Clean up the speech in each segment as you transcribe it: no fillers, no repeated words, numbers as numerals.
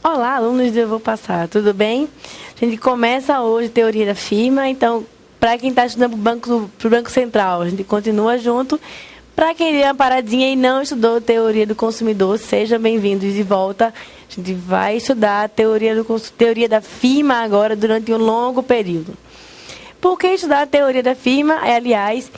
Olá, alunos do Eu Vou Passar, tudo bem? A gente começa hoje a teoria da firma, então, para quem está estudando para o Banco Central, a gente continua junto. Para quem deu uma paradinha e não estudou teoria do consumidor, sejam bem-vindos de volta. A gente vai estudar a teoria da firma agora durante um longo período. Por que estudar a teoria da firma? Aliás,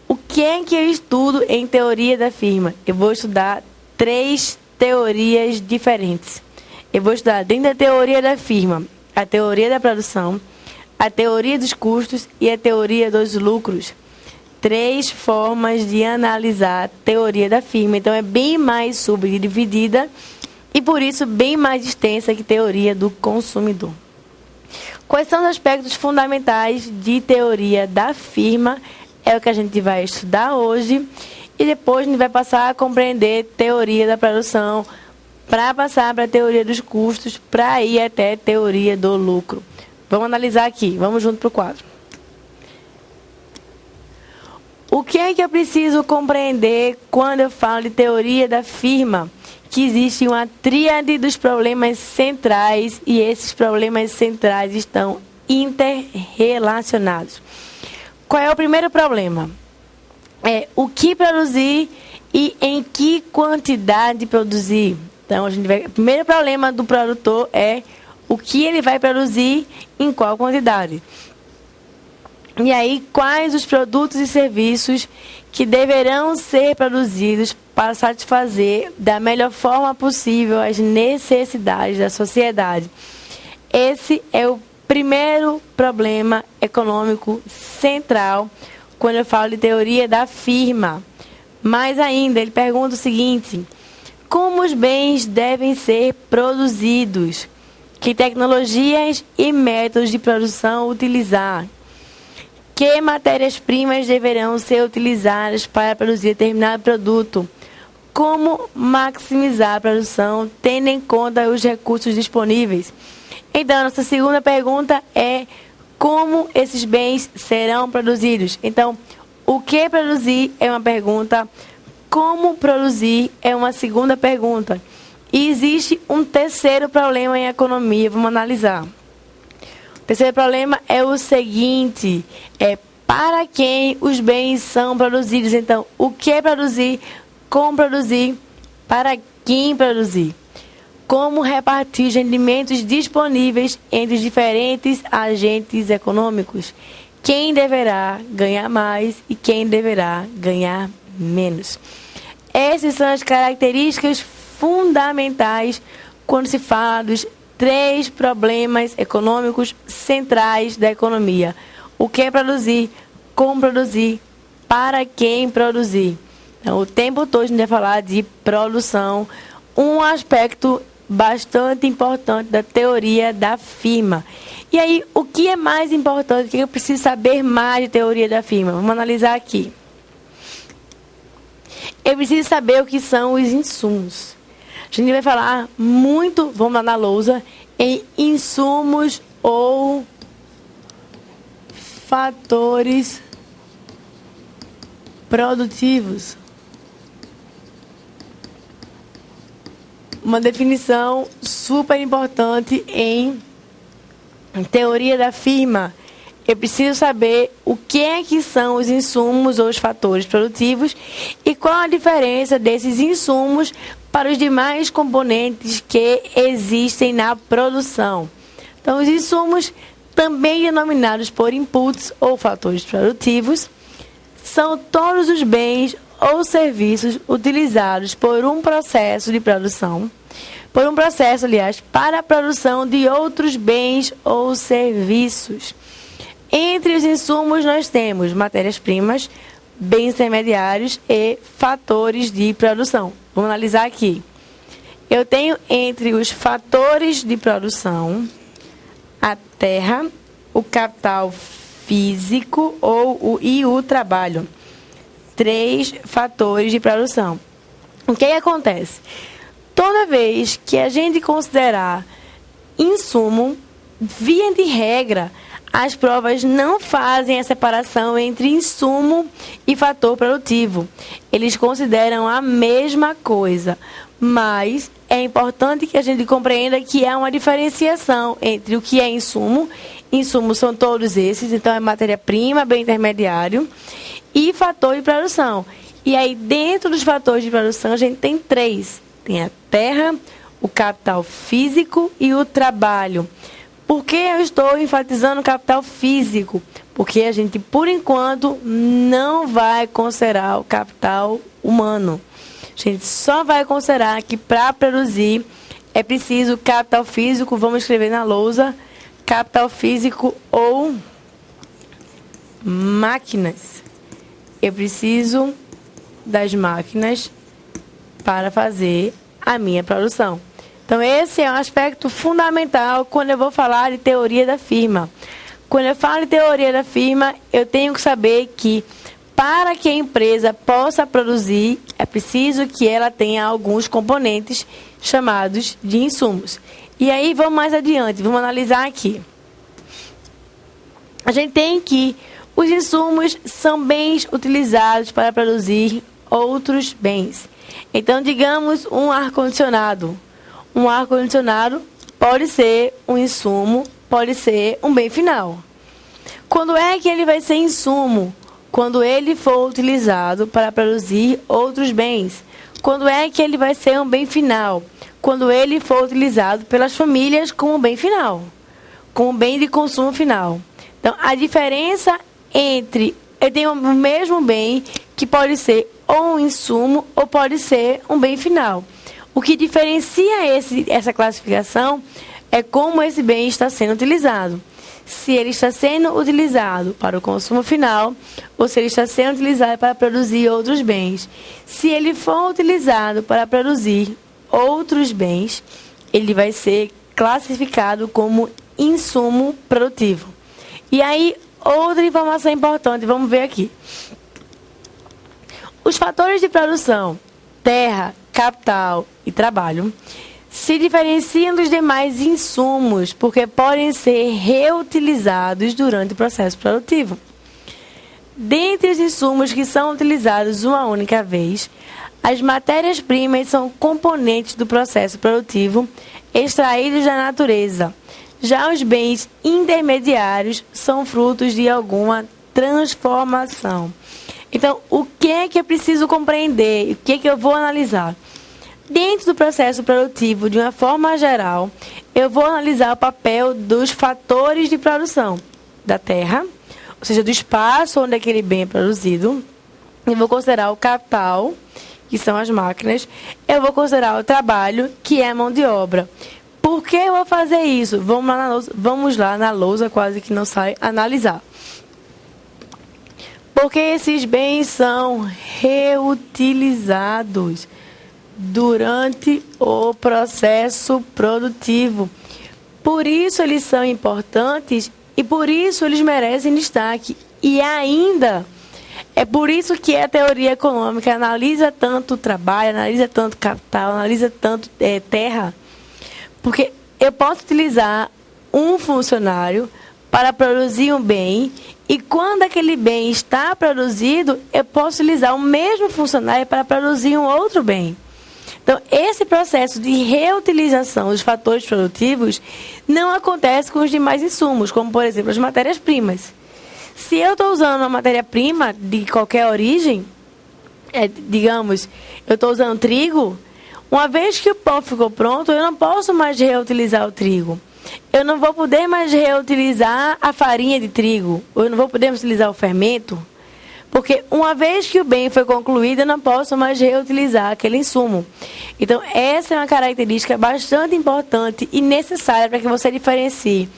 o que é que eu estudo em teoria da firma? Eu vou estudar 3 teorias diferentes. Eu vou estudar dentro da teoria da firma a teoria da produção, a teoria dos custos e a teoria dos lucros. 3 formas de analisar a teoria da firma. Então, é bem mais subdividida e, por isso, bem mais extensa que a teoria do consumidor. Quais são os aspectos fundamentais de teoria da firma? É o que a gente vai estudar hoje. E depois a gente vai passar a compreender teoria da produção, para passar para a teoria dos custos, para ir até a teoria do lucro. Vamos analisar aqui. Vamos junto para o quadro. O que é que eu preciso compreender quando eu falo de teoria da firma? Que existe uma tríade dos problemas centrais e esses problemas centrais estão interrelacionados. Qual é o primeiro problema? É o que produzir e em que quantidade produzir. Então, o primeiro problema do produtor é o que ele vai produzir em qual quantidade. E aí, quais os produtos e serviços que deverão ser produzidos para satisfazer da melhor forma possível as necessidades da sociedade. Esse é o primeiro problema econômico central quando eu falo de teoria da firma. Mais ainda, ele pergunta o seguinte: como os bens devem ser produzidos? Que tecnologias e métodos de produção utilizar? Que matérias-primas deverão ser utilizadas para produzir determinado produto? Como maximizar a produção, tendo em conta os recursos disponíveis? Então, nossa segunda pergunta é como esses bens serão produzidos. Então, o que produzir é uma pergunta, como produzir é uma segunda pergunta. E existe um terceiro problema em economia, vamos analisar. O terceiro problema é o seguinte, é para quem os bens são produzidos. Então, o que produzir, como produzir, para quem produzir. Como repartir os rendimentos disponíveis entre os diferentes agentes econômicos. Quem deverá ganhar mais e quem deverá ganhar menos. Essas são as características fundamentais quando se fala dos 3 problemas econômicos centrais da economia. O que produzir, como produzir, para quem produzir. Então, o tempo todo a gente vai falar de produção, um aspecto bastante importante da teoria da firma. E aí, o que é mais importante? O que eu preciso saber mais de teoria da firma? Vamos analisar aqui. Eu preciso saber o que são os insumos. A gente vai falar muito, vamos lá na lousa, em insumos ou fatores produtivos. Uma definição super importante em teoria da firma. Eu preciso saber o que é que são os insumos ou os fatores produtivos e qual a diferença desses insumos para os demais componentes que existem na produção. Então, os insumos, também denominados por inputs ou fatores produtivos, são todos os bens ou serviços utilizados por um processo de produção, para a produção de outros bens ou serviços. Entre os insumos nós temos matérias-primas, bens intermediários e fatores de produção. Vamos analisar aqui. Eu tenho entre os fatores de produção a terra, o capital físico e o trabalho. 3 fatores de produção. O que acontece? Toda vez que a gente considerar insumo, via de regra, as provas não fazem a separação entre insumo e fator produtivo. Eles consideram a mesma coisa, mas é importante que a gente compreenda que há uma diferenciação entre o que é insumo. Insumos são todos esses, então é matéria-prima, bem intermediário, e fator de produção. E aí, dentro dos fatores de produção, a gente tem 3. Tem a terra, o capital físico e o trabalho. Por que eu estou enfatizando o capital físico? Porque a gente, por enquanto, não vai considerar o capital humano. A gente só vai considerar que para produzir é preciso capital físico, vamos escrever na lousa, capital físico ou máquinas. Eu preciso das máquinas para fazer a minha produção. Então, esse é um aspecto fundamental quando eu vou falar de teoria da firma. Quando eu falo de teoria da firma, eu tenho que saber que para que a empresa possa produzir, é preciso que ela tenha alguns componentes chamados de insumos. E aí, vamos mais adiante, vamos analisar aqui. A gente tem que os insumos são bens utilizados para produzir outros bens. Então, digamos um ar-condicionado. Um ar-condicionado pode ser um insumo, pode ser um bem final. Quando é que ele vai ser insumo? Quando ele for utilizado para produzir outros bens. Quando é que ele vai ser um bem final? Quando ele for utilizado pelas famílias como bem final, como bem de consumo final. Então, a diferença entre... Eu tenho o mesmo bem que pode ser ou um insumo ou pode ser um bem final. O que diferencia essa classificação é como esse bem está sendo utilizado. Se ele está sendo utilizado para o consumo final ou se ele está sendo utilizado para produzir outros bens. Se ele for utilizado para produzir outros bens, ele vai ser classificado como insumo produtivo. E aí, outra informação importante, vamos ver aqui. Os fatores de produção, terra, capital e trabalho, se diferenciam dos demais insumos porque podem ser reutilizados durante o processo produtivo. Dentre os insumos que são utilizados uma única vez, as matérias-primas são componentes do processo produtivo extraídos da natureza. Já os bens intermediários são frutos de alguma transformação. Então, o que é que eu preciso compreender? O que é que eu vou analisar? Dentro do processo produtivo, de uma forma geral, eu vou analisar o papel dos fatores de produção da terra, ou seja, do espaço onde aquele bem é produzido. Eu vou considerar o capital, que são as máquinas. Eu vou considerar o trabalho, que é a mão de obra. Por que eu vou fazer isso? Vamos lá na lousa, quase que não sai, analisar. Porque esses bens são reutilizados durante o processo produtivo. Por isso eles são importantes e por isso eles merecem destaque. E ainda, é por isso que a teoria econômica analisa tanto o trabalho, analisa tanto capital, analisa tanto terra. Porque eu posso utilizar um funcionário para produzir um bem e quando aquele bem está produzido, eu posso utilizar o mesmo funcionário para produzir um outro bem. Então, esse processo de reutilização dos fatores produtivos não acontece com os demais insumos, como, por exemplo, as matérias-primas. Se eu estou usando uma matéria-prima de qualquer origem, digamos, eu estou usando trigo, uma vez que o pó ficou pronto, eu não posso mais reutilizar o trigo. Eu não vou poder mais reutilizar a farinha de trigo. Eu não vou poder utilizar o fermento. Porque uma vez que o bem foi concluído, eu não posso mais reutilizar aquele insumo. Então, essa é uma característica bastante importante e necessária para que você diferencie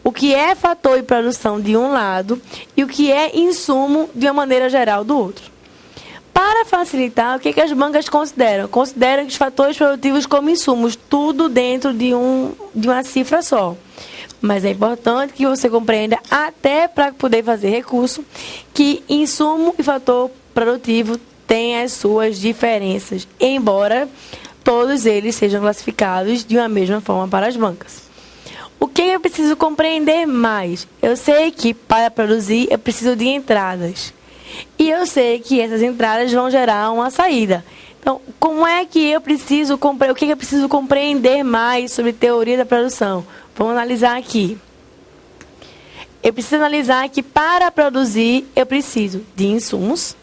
o que é fator de produção de um lado e o que é insumo de uma maneira geral do outro. Para facilitar, o que as bancas consideram? Consideram que os fatores produtivos como insumos, tudo dentro de uma cifra só. Mas é importante que você compreenda, até para poder fazer recurso, que insumo e fator produtivo têm as suas diferenças, embora todos eles sejam classificados de uma mesma forma para as bancas. O que eu preciso compreender mais? Eu sei que para produzir eu preciso de entradas. E eu sei que essas entradas vão gerar uma saída. Então, como é que eu preciso o que eu preciso compreender mais sobre teoria da produção? Vamos analisar aqui. Eu preciso analisar que para produzir eu preciso de insumos,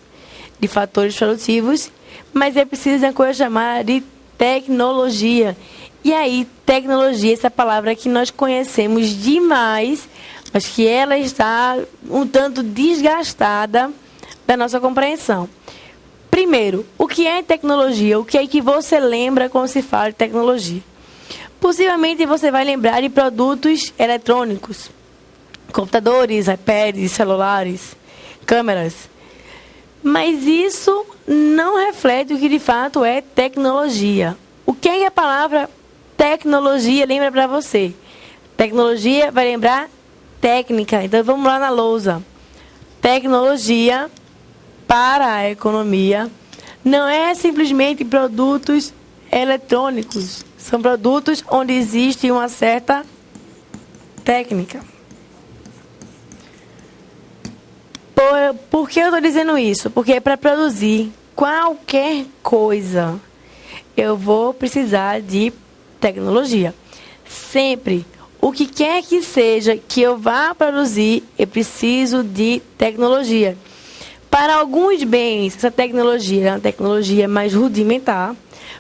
de fatores produtivos, mas eu preciso de uma coisa chamada de tecnologia. E aí, tecnologia, essa palavra que nós conhecemos demais, mas que ela está um tanto desgastada da nossa compreensão. Primeiro, o que é tecnologia? O que é que você lembra quando se fala de tecnologia? Possivelmente você vai lembrar de produtos eletrônicos, computadores, iPads, celulares, câmeras. Mas isso não reflete o que de fato é tecnologia. O que é que a palavra tecnologia lembra para você? Tecnologia vai lembrar técnica. Então vamos lá na lousa. Tecnologia para a economia não é simplesmente produtos eletrônicos. São produtos onde existe uma certa técnica. Por que eu estou dizendo isso? Porque para produzir qualquer coisa, eu vou precisar de tecnologia. Sempre. O que quer que seja que eu vá produzir, eu preciso de tecnologia. Para alguns bens, essa tecnologia é uma tecnologia mais rudimentar.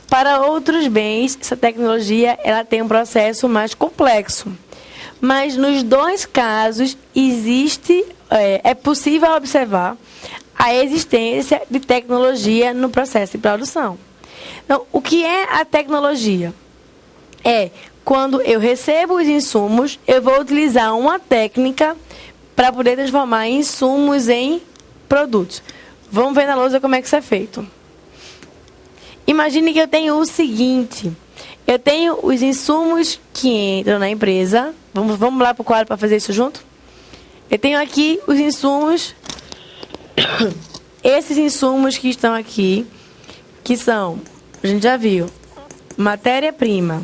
Para outros bens, essa tecnologia ela tem um processo mais complexo. Mas nos dois casos, é possível observar a existência de tecnologia no processo de produção. Então, o que é a tecnologia? É quando eu recebo os insumos, eu vou utilizar uma técnica para poder transformar insumos em produtos. Vamos ver na lousa como é que isso é feito. Imagine que eu tenho o seguinte. Eu tenho os insumos que entram na empresa. Vamos lá para o quadro para fazer isso junto? Eu tenho aqui os insumos. Esses insumos que estão aqui, que são, a gente já viu, matéria-prima,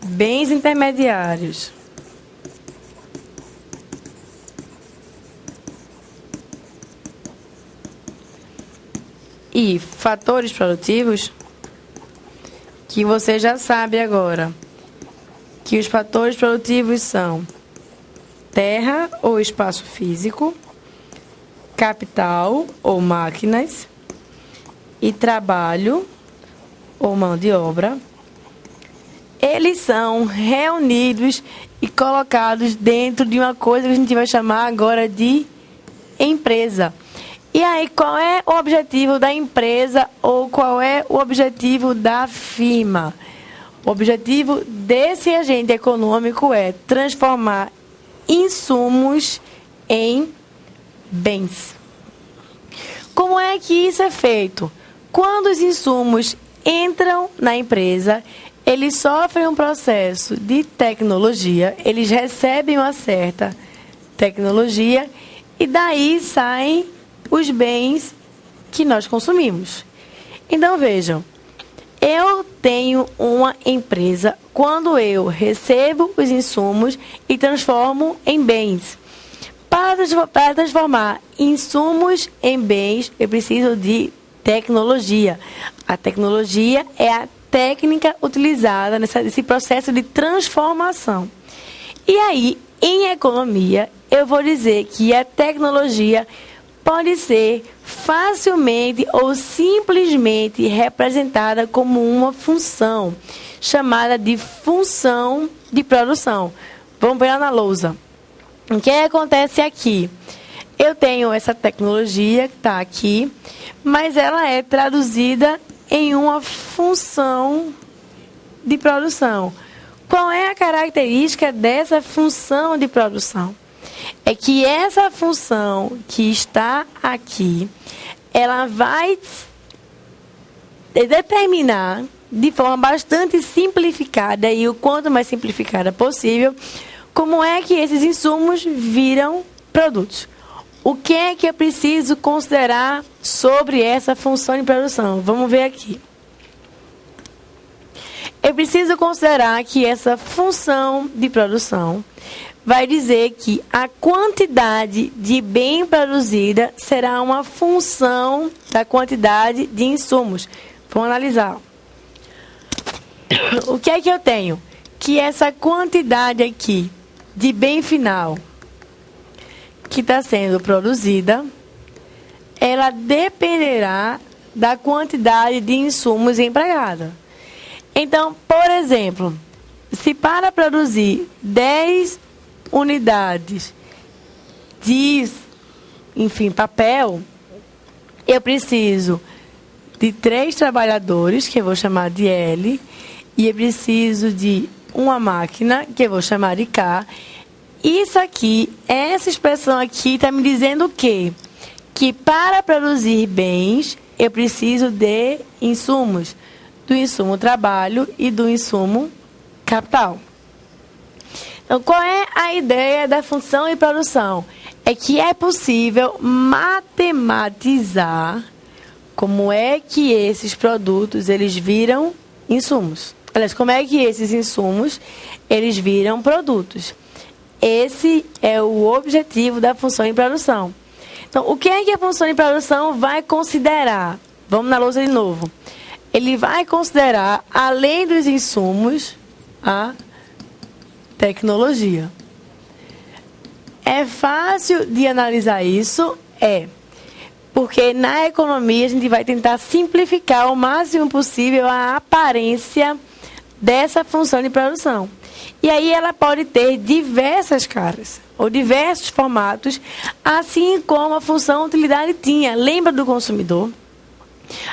bens intermediários, e fatores produtivos, que você já sabe agora que os fatores produtivos são terra ou espaço físico, capital ou máquinas e trabalho ou mão de obra. Eles são reunidos e colocados dentro de uma coisa que a gente vai chamar agora de empresa. E aí, qual é o objetivo da empresa ou qual é o objetivo da firma? O objetivo desse agente econômico é transformar insumos em bens. Como é que isso é feito? Quando os insumos entram na empresa, eles sofrem um processo de tecnologia, eles recebem uma certa tecnologia e daí saem os bens que nós consumimos. Então, vejam, eu tenho uma empresa quando eu recebo os insumos e transformo em bens. Para transformar insumos em bens, eu preciso de tecnologia. A tecnologia é a técnica utilizada nesse processo de transformação. E aí, em economia, eu vou dizer que a tecnologia pode ser facilmente ou simplesmente representada como uma função, chamada de função de produção. Vamos ver na lousa. O que acontece aqui? Eu tenho essa tecnologia que está aqui, mas ela é traduzida em uma função de produção. Qual é a característica dessa função de produção? É que essa função que está aqui, ela vai determinar de forma bastante simplificada, e o quanto mais simplificada possível, como é que esses insumos viram produtos. O que é que eu preciso considerar sobre essa função de produção? Vamos ver aqui. Eu preciso considerar que essa função de produção vai dizer que a quantidade de bem produzida será uma função da quantidade de insumos. Vamos analisar. O que é que eu tenho? Que essa quantidade aqui de bem final que está sendo produzida, ela dependerá da quantidade de insumos empregados. Então, por exemplo, se para produzir 10 unidades de, papel, eu preciso de 3 trabalhadores, que eu vou chamar de L, e eu preciso de uma máquina, que eu vou chamar de K. Isso aqui, essa expressão aqui está me dizendo o quê? Que para produzir bens, eu preciso de insumos. Do insumo trabalho e do insumo capital. Então, qual é a ideia da função de produção? É que é possível matematizar como é que esses produtos eles viram insumos. Aliás, como é que esses insumos eles viram produtos. Esse é o objetivo da função de produção. Então, o que é que a função de produção vai considerar? Vamos na lousa de novo. Ele vai considerar, além dos insumos, a tecnologia. É fácil de analisar isso? É. Porque na economia a gente vai tentar simplificar o máximo possível a aparência dessa função de produção. E aí ela pode ter diversas caras, ou diversos formatos, assim como a função utilidade tinha. Lembra do consumidor?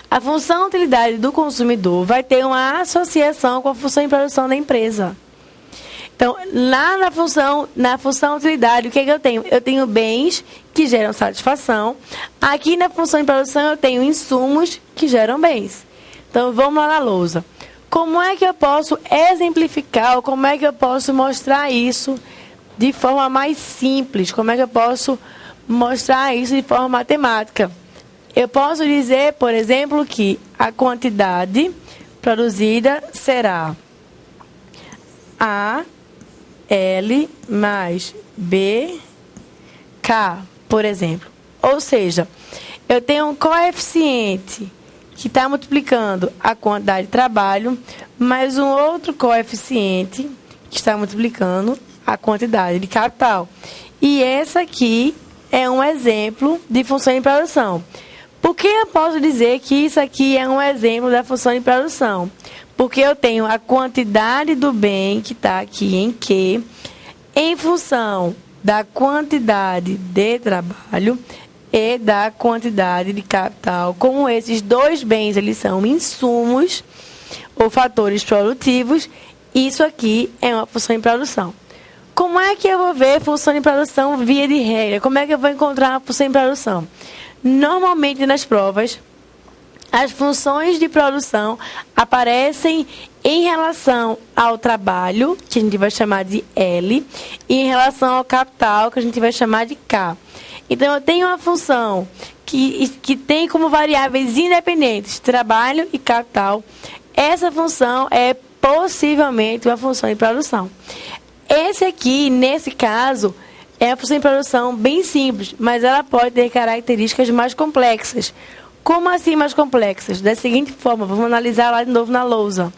A função utilidade do consumidor vai ter uma associação com a função de produção da empresa. Então, lá na função utilidade, o que é que eu tenho? Eu tenho bens que geram satisfação. Aqui na função de produção, eu tenho insumos que geram bens. Então, vamos lá na lousa. Como é que eu posso exemplificar, ou como é que eu posso mostrar isso de forma mais simples? Como é que eu posso mostrar isso de forma matemática? Eu posso dizer, por exemplo, que a quantidade produzida será A, L mais B, K, por exemplo. Ou seja, eu tenho um coeficiente que está multiplicando a quantidade de trabalho, mais um outro coeficiente que está multiplicando a quantidade de capital. E essa aqui é um exemplo de função de produção. Por que eu posso dizer que isso aqui é um exemplo da função de produção? Porque eu tenho a quantidade do bem, que está aqui em Q, em função da quantidade de trabalho e da quantidade de capital. Como esses dois bens eles são insumos ou fatores produtivos, isso aqui é uma função de produção. Como é que eu vou ver função de produção via de regra? Como é que eu vou encontrar a função de produção? Normalmente nas provas, as funções de produção aparecem em relação ao trabalho, que a gente vai chamar de L, e em relação ao capital, que a gente vai chamar de K. Então, eu tenho uma função que tem como variáveis independentes trabalho e capital. Essa função é possivelmente uma função de produção. Esse aqui, nesse caso, é uma função de produção bem simples, mas ela pode ter características mais complexas. Como assim mais complexas? Da seguinte forma, vamos analisar lá de novo na lousa.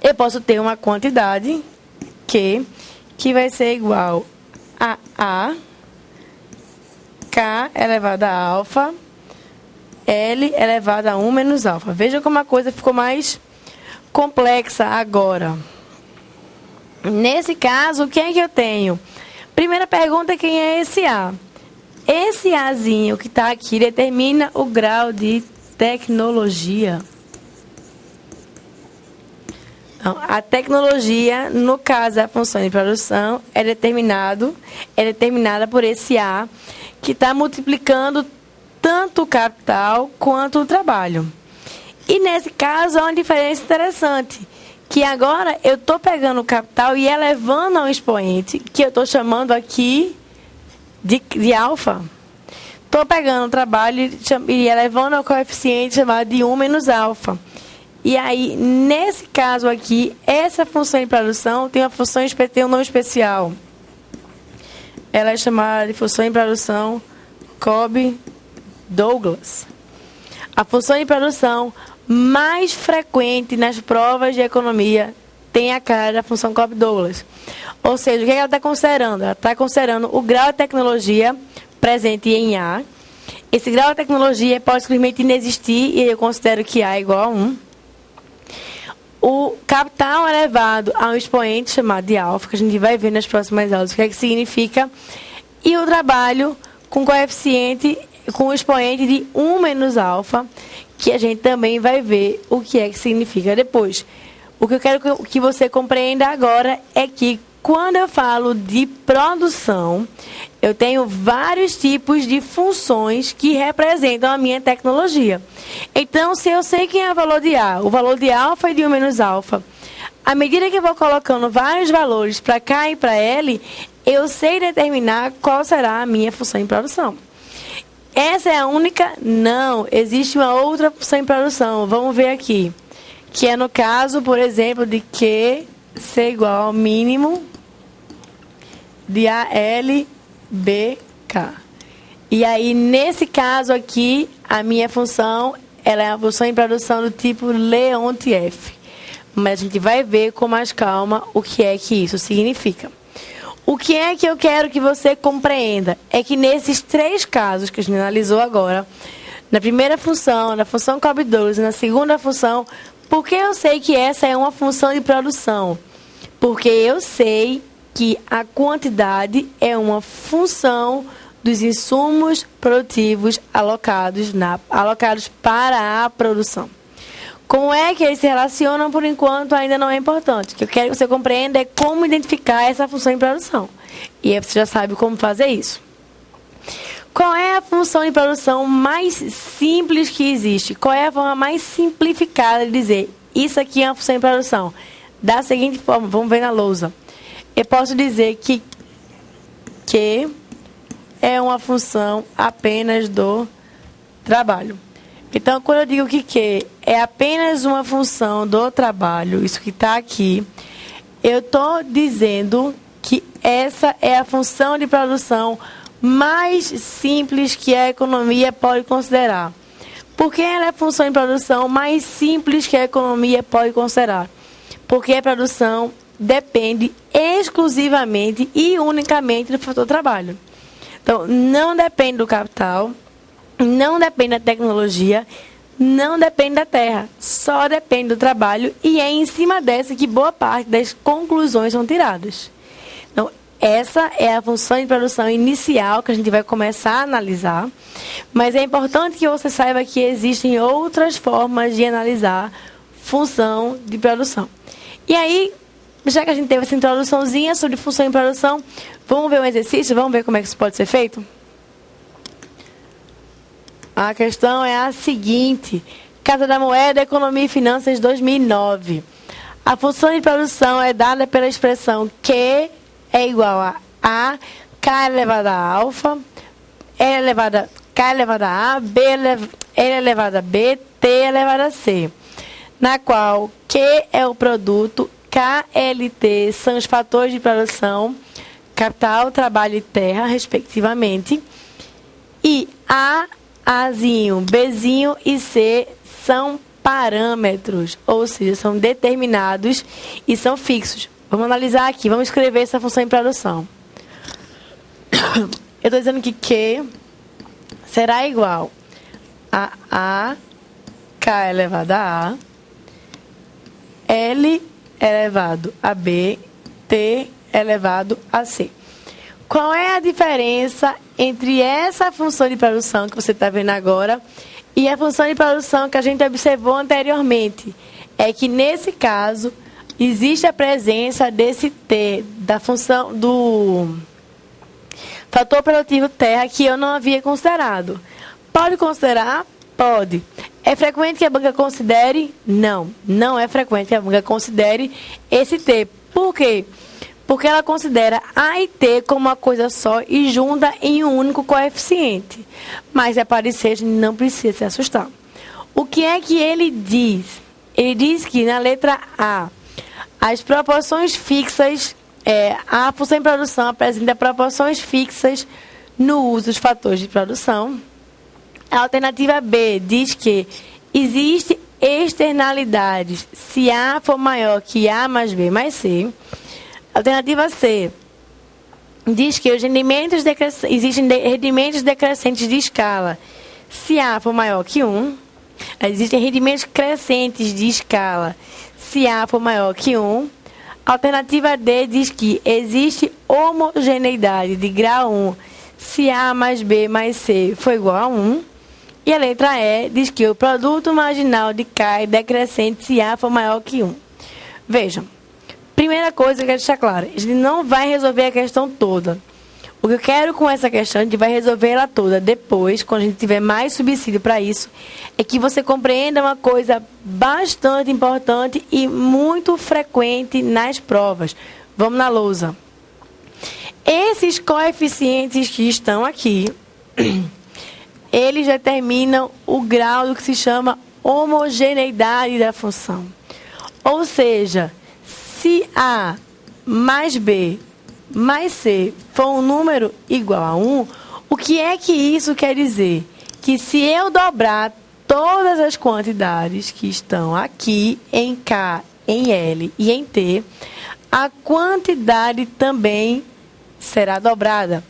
Eu posso ter uma quantidade que vai ser igual a K elevado a alfa, L elevado a 1 menos alfa. Veja como a coisa ficou mais complexa agora. Nesse caso, o que é que eu tenho? Primeira pergunta, quem é esse A? Esse Azinho que está aqui determina o grau de tecnologia. Então, a tecnologia, no caso da função de produção, é determinada por esse A, que está multiplicando tanto o capital quanto o trabalho. E nesse caso, há uma diferença interessante, que agora eu estou pegando o capital e elevando a um expoente, que eu estou chamando aqui de alfa. Estou pegando o trabalho e elevando ao coeficiente chamado de 1 menos alfa. E aí, nesse caso aqui, essa função de produção tem tem um nome especial. Ela é chamada de função de produção Cobb-Douglas. A função de produção mais frequente nas provas de economia tem a cara da função Cobb-Douglas. Ou seja, o que ela está considerando? Ela está considerando o grau de tecnologia presente em A. Esse grau de tecnologia pode simplesmente inexistir, e eu considero que A é igual a 1. O capital elevado a um expoente chamado de alfa, que a gente vai ver nas próximas aulas o que é que significa, e o trabalho com coeficiente, com o expoente de 1 menos alfa, que a gente também vai ver o que é que significa depois. O que eu quero que você compreenda agora é que quando eu falo de produção, eu tenho vários tipos de funções que representam a minha tecnologia. Então, se eu sei quem é o valor de A, o valor de alfa e de 1 menos alfa, à medida que eu vou colocando vários valores para K e para L, eu sei determinar qual será a minha função em produção. Essa é a única? Não, existe uma outra função em produção. Vamos ver aqui. Que é no caso, por exemplo, de Q ser igual ao mínimo de ALBK. E aí, nesse caso aqui, a minha função ela é a função em produção do tipo Leontief. Mas a gente vai ver com mais calma o que é que isso significa. O que é que eu quero que você compreenda é que nesses 3 casos que a gente analisou agora, na primeira função, na função Cobb-Douglas e na segunda função, por que eu sei que essa é uma função de produção? Porque eu sei que a quantidade é uma função dos insumos produtivos alocados para a produção. Como é que eles se relacionam, por enquanto, ainda não é importante. O que eu quero que você compreenda é como identificar essa função em produção. E aí você já sabe como fazer isso. Qual é a função de produção mais simples que existe? Qual é a forma mais simplificada de dizer isso aqui é uma função de produção? Da seguinte forma, vamos ver na lousa. Eu posso dizer que é uma função apenas do trabalho. Então, quando eu digo que Q é apenas uma função do trabalho, isso que está aqui, eu estou dizendo que essa é a função de produção mais simples que a economia pode considerar. Por que ela é a função de produção mais simples que a economia pode considerar? Porque a produção depende exclusivamente e unicamente do fator trabalho. Então, não depende do capital, não depende da tecnologia, não depende da terra, só depende do trabalho, e é em cima dessa que boa parte das conclusões são tiradas. Então, essa é a função de produção inicial que a gente vai começar a analisar, mas é importante que você saiba que existem outras formas de analisar função de produção. E aí, já que a gente teve essa introduçãozinha sobre função de produção, vamos ver um exercício, vamos ver como é que isso pode ser feito? A questão é a seguinte: Casa da Moeda, Economia e Finanças 2009. A função de produção é dada pela expressão Q é igual a K elevado a alfa, L elevado a K elevado a A, L elevado a B, T elevado a C, na qual Q é o produto, K, L, T são os fatores de produção, capital, trabalho e terra, respectivamente, e Azinho, Bzinho e C são parâmetros, ou seja, são determinados e são fixos. Vamos analisar aqui, vamos escrever essa função em produção. Eu estou dizendo que Q será igual a K elevado a A, L elevado a B, T elevado a C. Qual é a diferença entre essa função de produção que você está vendo agora e a função de produção que a gente observou anteriormente? É que, nesse caso, existe a presença desse T, da função do fator produtivo terra, que eu não havia considerado. Pode considerar? Pode. É frequente que a banca considere? Não, não é frequente que a banca considere esse T. Por quê? Porque ela considera A e T como uma coisa só e junta em um único coeficiente. Mas, é parecer, a gente não precisa se assustar. O que é que ele diz? Ele diz que na letra A, as proporções fixas, a função de produção apresenta proporções fixas no uso dos fatores de produção. A alternativa B diz que existe externalidades se A for maior que A mais B mais C. A alternativa C diz que existem rendimentos decrescentes de escala se A for maior que 1. Existem rendimentos crescentes de escala se A for maior que 1. A alternativa D diz que existe homogeneidade de grau 1 se A mais B mais C for igual a 1. E a letra E diz que o produto marginal de K é decrescente se A for maior que 1. Vejam, primeira coisa que eu quero deixar clara, a gente não vai resolver a questão toda. O que eu quero com essa questão, a gente vai resolver ela toda depois, quando a gente tiver mais subsídio para isso, é que você compreenda uma coisa bastante importante e muito frequente nas provas. Vamos na lousa. Esses coeficientes que estão aqui, eles determinam o grau do que se chama homogeneidade da função. Ou seja, se A mais B mais C for um número igual a 1, o que é que isso quer dizer? Que se eu dobrar todas as quantidades que estão aqui em K, em L e em T, a quantidade também será dobrada.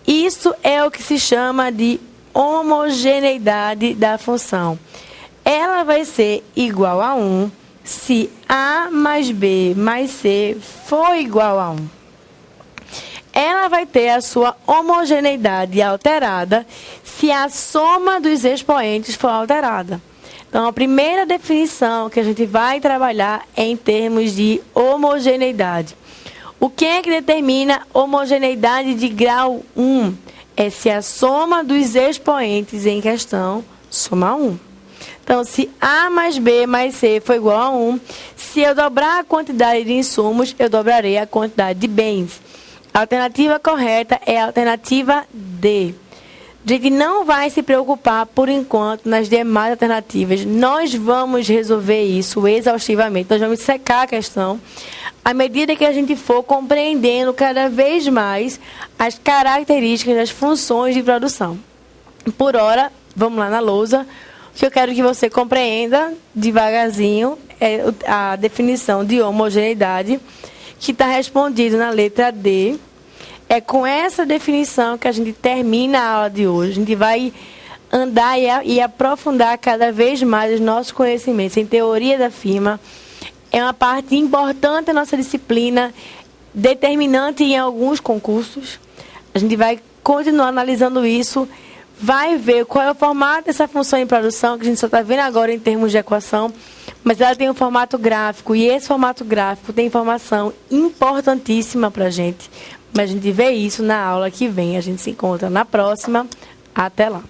Isso é o que se chama de homogeneidade da função. Ela vai ser igual a 1 se A mais B mais C for igual a 1. Ela vai ter a sua homogeneidade alterada se a soma dos expoentes for alterada. Então, a primeira definição que a gente vai trabalhar é em termos de homogeneidade. O que é que determina homogeneidade de grau 1? É se a soma dos expoentes em questão soma 1. Então, se A mais B mais C for igual a 1, se eu dobrar a quantidade de insumos, eu dobrarei a quantidade de bens. A alternativa correta é a alternativa D. A gente não vai se preocupar, por enquanto, nas demais alternativas. Nós vamos resolver isso exaustivamente. Nós vamos secar a questão à medida que a gente for compreendendo cada vez mais as características das funções de produção. Por hora, vamos lá na lousa. O que eu quero que você compreenda devagarzinho é a definição de homogeneidade, que está respondido na letra D. É com essa definição que a gente termina a aula de hoje. A gente vai andar e aprofundar cada vez mais os nossos conhecimentos em teoria da firma. É uma parte importante da nossa disciplina, determinante em alguns concursos. A gente vai continuar analisando isso, vai ver qual é o formato dessa função em produção, que a gente só está vendo agora em termos de equação, mas ela tem um formato gráfico, e esse formato gráfico tem informação importantíssima para a gente. Mas a gente vê isso na aula que vem. A gente se encontra na próxima. Até lá.